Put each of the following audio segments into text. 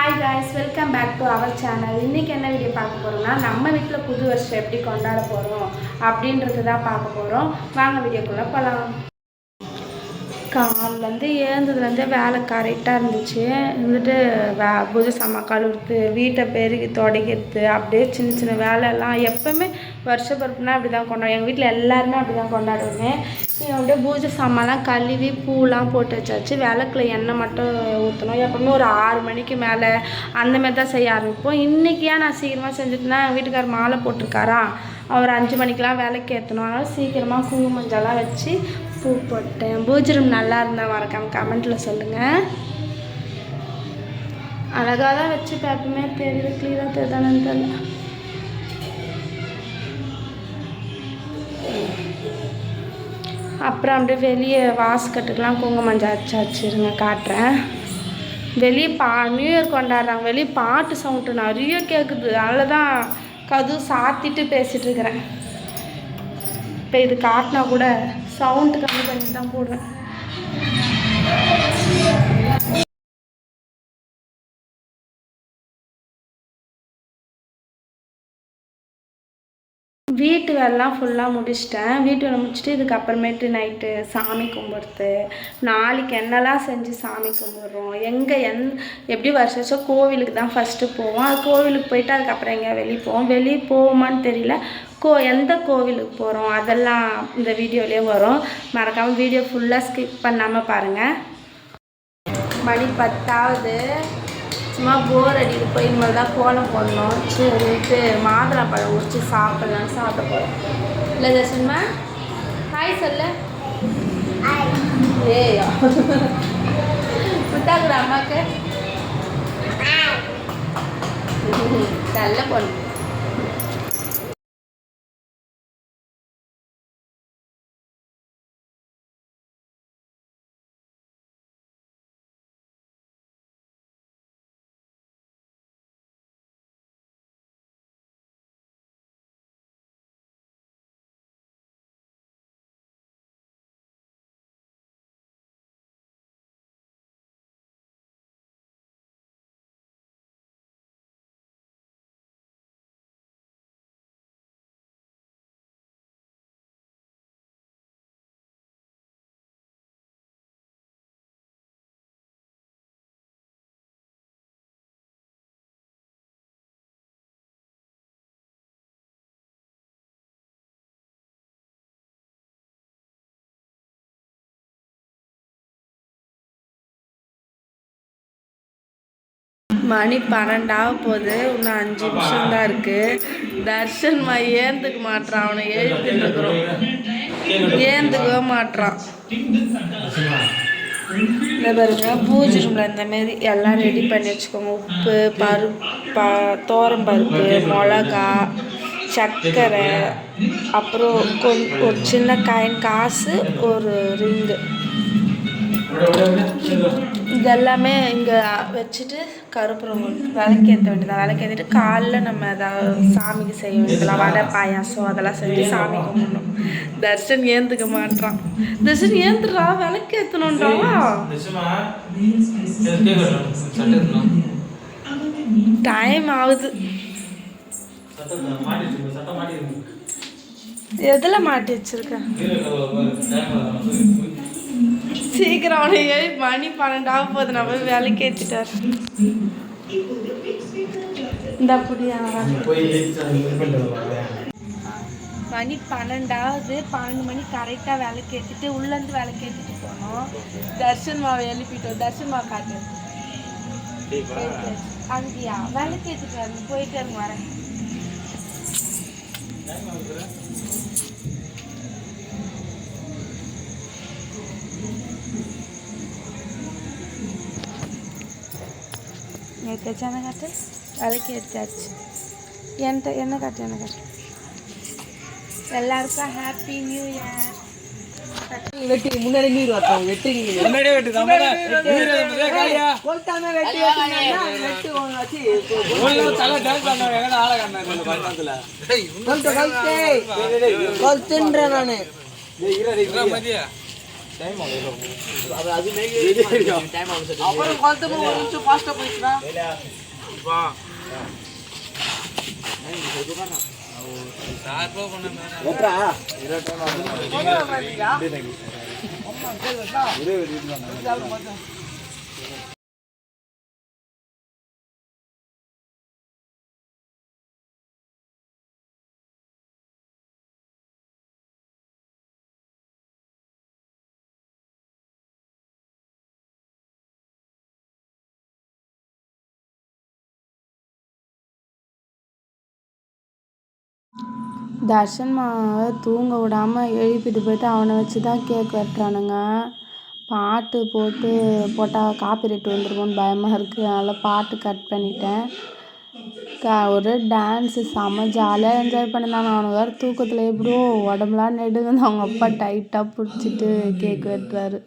Hi guys, welcome back to our channel. இன்னைக்கு என்ன video பார்க்க போறோம்னா நம்ம வீட்ல புது வருஷம் எப்படி கொண்டாட போறோம் அப்படின்றது தான் பார்க்க போறோம். வாங்க வீடியோக்குள்ள போலாம். காலையிலேருந்து எழுந்ததுலேருந்தே வேலை கரெக்டாக இருந்துச்சு. இருந்துட்டு பூஜை சாமான் கழுவுறது, வீட்டை பெருக்கி துடைக்கிறது, அப்படியே சின்ன சின்ன வேலையெல்லாம் எப்போவுமே வருஷ பிறப்புனா அப்படி தான் கொண்டாடுவோம். எங்கள் வீட்டில் எல்லாருமே அப்படி தான் கொண்டாடுவோமே. அப்படியே பூஜை சாமான்லாம் கழுவி பூலாம் போட்டு வச்சாச்சு. விளக்கில் எண்ணெய் மட்டும் ஊற்றணும். எப்போவுமே ஒரு 6 மணிக்கு மேலே அந்தமாரி தான் செய்ய ஆரம்பிப்போம். இன்றைக்கி ஏன் நான் சீக்கிரமாக செஞ்சுட்டுனா வீட்டுக்கார் மாலை போட்டிருக்காரா, அவர் 5 மணிக்கெலாம் வேலைக்கு ஏற்றணும். அதனால் சீக்கிரமாக குங்குமம் மஞ்சள்லாம் வச்சு பூ போட்டேன். பூஜை ரூம் நல்லா இருந்தால் மறக்காம கமெண்ட்டில் சொல்லுங்கள். அழகாக தான் வச்சு எப்பவுமே தெரியுது, கிளியராக தெரியுதானு தெரியல. அப்புறம் அப்படியே வெளியே வாசக்கட்டுக்கெலாம் குங்குமம் மஞ்சள் வச்சுருங்க காட்டுறேன். வெளியே நியூ இயர் கொண்டாடுறாங்க. வெளியே பாட்டு சவுண்டு நிறைய கேட்குது. அதில் தான் கதவு சாத்திட்டு பேசிகிட்டு இருக்கிறேன். இப்போ இது காட்டினா கூட சவுண்டு கம்மி பண்ணி தான் போடுவேன். வீட்டு வேலைலாம் ஃபுல்லாக முடிச்சிட்டேன். வீட்டு வேலை முடிச்சுட்டு இதுக்கப்புறமேட்டு நைட்டு சாமி கும்பிடுறது, நாளைக்கு என்னெல்லாம் செஞ்சு சாமி கும்பிட்றோம், எப்படி வருஷம் கோவிலுக்கு தான் ஃபஸ்ட்டு போவோம். அது கோவிலுக்கு போயிட்டு அதுக்கப்புறம் எங்கேயா வெளியே போவோம். வெளியே போவோமான்னு தெரியல. எந்த கோவிலுக்கு போகிறோம் அதெல்லாம் இந்த வீடியோலேயே வரும். மறக்காமல் வீடியோ ஃபுல்லாக ஸ்கிப் பண்ணாமல் பாருங்கள். மணி 10ஆகுது. சும்மா போர் அடிக்கு போய் இனிமேல் தான் கோலம் போடணும். சரிட்டு மாதுளம்பழம் உரிச்சு சாப்பிட்லான்னு சாப்பிட போகிறோம். இல்லை தர்ஷன்மா ஹாய் சொல்லு. ஏயா புத்தாக்குற அம்மாவுக்கு நல்ல பொண்ணு. மணி 12 போகுது. இன்னும் 5 நிமிஷம் தான் இருக்குது. தர்ஷன்மா ஏந்துக்க மாட்டான். அவனை எழுப்பிட்டு இருக்கிறோம். ஏந்துக்கவே மாட்டான். இந்த பாருங்க பூஜை ரூமில் இந்தமாரி எல்லாம் ரெடி பண்ணி வச்சுக்கோங்க. உப்பு, பருப்பு, பருப்பு, மிளகா, சர்க்கரை, அப்புறம் ஒரு சின்ன காசு, ஒரு ரிங்கு, இதெல்லாமே இங்கே வச்சுட்டு கருப்புறம் விளக்கேற்ற வேண்டியதான். விளக்கேற்றிட்டு காலைல நம்ம ஏதாவது சாமிக்கு செய்ய வேண்டியதெல்லாம் வடை பாயாசம் அதெல்லாம் செஞ்சு சாமி கும்பிடணும். தர்ஷன் ஏந்துக்க மாட்டான். தர்ஷன் ஏந்துடுறா, விளக்கேற்றணுன்றா. டைம் ஆகுது. எதில் மாட்டி வச்சிருக்கேன்? சீக்கிரம் அவனை மணி 12 போகுது. நம்ம வேலைக்கு ஏற்றிட்டார். இந்த அப்படியா மணி 12 12 மணி கரெக்டாக வேலைக்கு ஏற்றிட்டு உள்ளேருந்து வேலைக்கு ஏற்றிட்டு போனோம். தர்ஷன் மாவை எழுப்பிட்டோம். தர்ஷன் மாவை காட்டு அங்கேயா வேலைக்கு ஏற்றிட்டு வரணும். போயிட்டு இருங்க வரேன். எடுத்தாச்சு. என்ன காட்டு விலைக்கு எடுத்தாச்சு. என்ன காட்டு என்ன காட்டு. எல்லாருக்கும் ஹாப்பி நியூ இயர். வெட்டி முன்னாடி நீர் வரட்டும். வெட்டி முன்னாடியே வெட்டி தான் கொல்தானே வெட்டி வெட்டி வச்சு தலை டான்ஸ் பண்ணாங்க. எங்க ஆள கண்ணால பட்டத்துல கொல்துன்ற நானு மதியா டைம் ஆகுது. அது மேலே டைம் ஆகுது. அப்புறம் கொல்து ஒரு நிமிஷம் ஃபாஸ்டா போயிடுறா. தர்ஷன் மாவை தூங்க விடாமல் எழுப்பிட்டு போயிட்டு அவனை வச்சு தான் கேக் வெட்டுறானுங்க. பாட்டு போட்டால் காப்பிரைட் வந்துருமோன்னு பயமாக இருக்குது. அதனால் பாட்டு கட் பண்ணிட்டேன். ஒரு டான்ஸு செம்ம ஜாலியாக என்ஜாய் பண்ணியிருந்தாங்க. அவனுக்கு வேறு தூக்கத்தில் எப்படியோ உடம்புலாம் நெடுங்குன்னு அவங்க அப்பா டைட்டாக பிடிச்சிட்டு கேக் வெட்டுறாரு.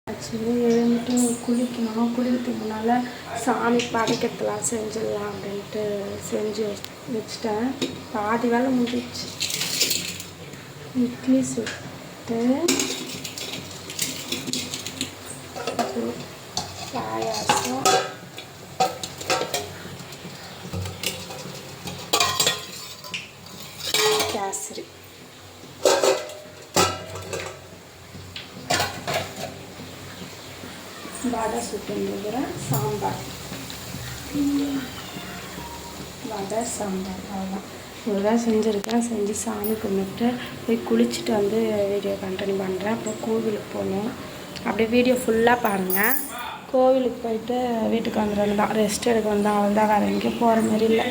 ஆக்சுவலி எழுந்துட்டு குளிக்கணும். குளிக்கிறதுக்கு முன்னால் சாமி படைக்கிறதுலாம் செஞ்சிடலாம் அப்படின்ட்டு செஞ்சு வச்சுட்டேன். பாதி வேலை முடிஞ்சிச்சு. இட்லி சுட்டு பாயாசம் கேசரி வடை சுட்டுருந்துக்கிறேன். சாம்பார் வடை சாம்பார் அவ்வளோதான். இவ்வளோதான் செஞ்சுருக்கேன். செஞ்சு சாமி கும்பிட்டு போய் குளிச்சுட்டு வந்து வீடியோ கண்டினியூ பண்ணுறேன். அப்புறம் கோவிலுக்கு போகணும். அப்படியே வீடியோ ஃபுல்லாக பாருங்கள். கோவிலுக்கு போயிட்டு வீட்டுக்கு வந்துடுறது தான். ரெஸ்ட் எடுக்க வந்தால் அவள் தான் வேறு எங்கேயும் போகிற மாதிரி இல்லை.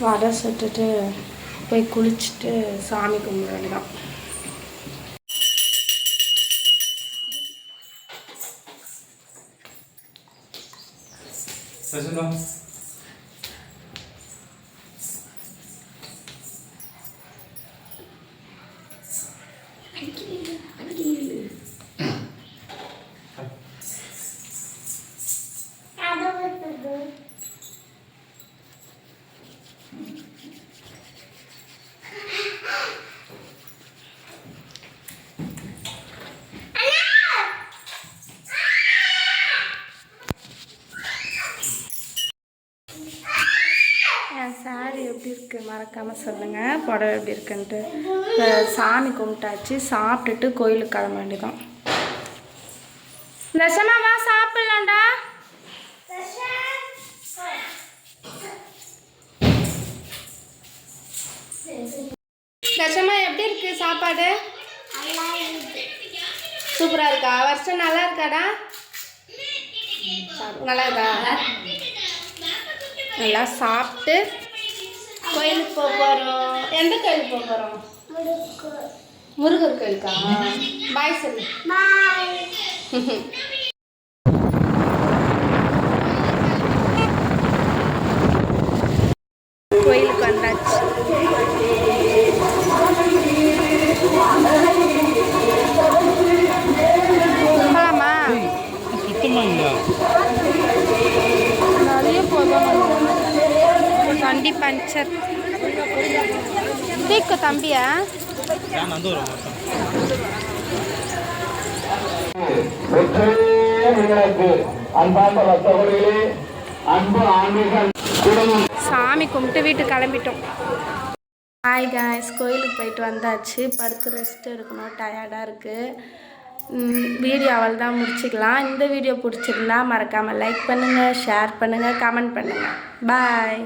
வடை சுட்டுட்டு போய் குளிச்சுட்டு சாமி கும்பிட்றது தான். சாரி எப்படி இருக்குது மறக்காமல் சொல்லுங்கள். புடவை எப்படி இருக்குன்ட்டு. சாமி கும்பிட்டாச்சு. சாப்பிட்டுட்டு கோயிலுக்கு கிளம்ப வேண்டியதான். தர்ஷனாவா சாப்பிட்லாம்டா. தர்ஷமா எப்படி இருக்கு சாப்பாடு? சூப்பராக இருக்கா? வருஷம் நல்லா இருக்காடா? நல்லா இருக்கா? நல்லா சாப்பிட்டு கோயிலுக்கு போக போகிறோம். எந்த கோயிலுக்கு போக போகிறோம்? முருகர் கோயிலுக்கா? பாய் சொல்லு. கோயிலுக்கு வந்தாச்சு. போகலாமா? நிறைய போதும். வண்டி பஞ்சர் தீக்கு தம்பியா சாமி கும்பிட்டு வீட்டுக்கு கிளம்பிட்டோம். ஹாய் காய்ஸ், கோயிலுக்கு போயிட்டு வந்தாச்சு. படுத்து ரெஸ்ட் எடுக்கணும், டயர்டாக இருக்குது. வீடியோ அவள் தான் முடிச்சுக்கலாம். இந்த வீடியோ பிடிச்சிருந்தா மறக்காமல் லைக் பண்ணுங்கள், ஷேர் பண்ணுங்கள், கமெண்ட் பண்ணுங்கள். பாய்.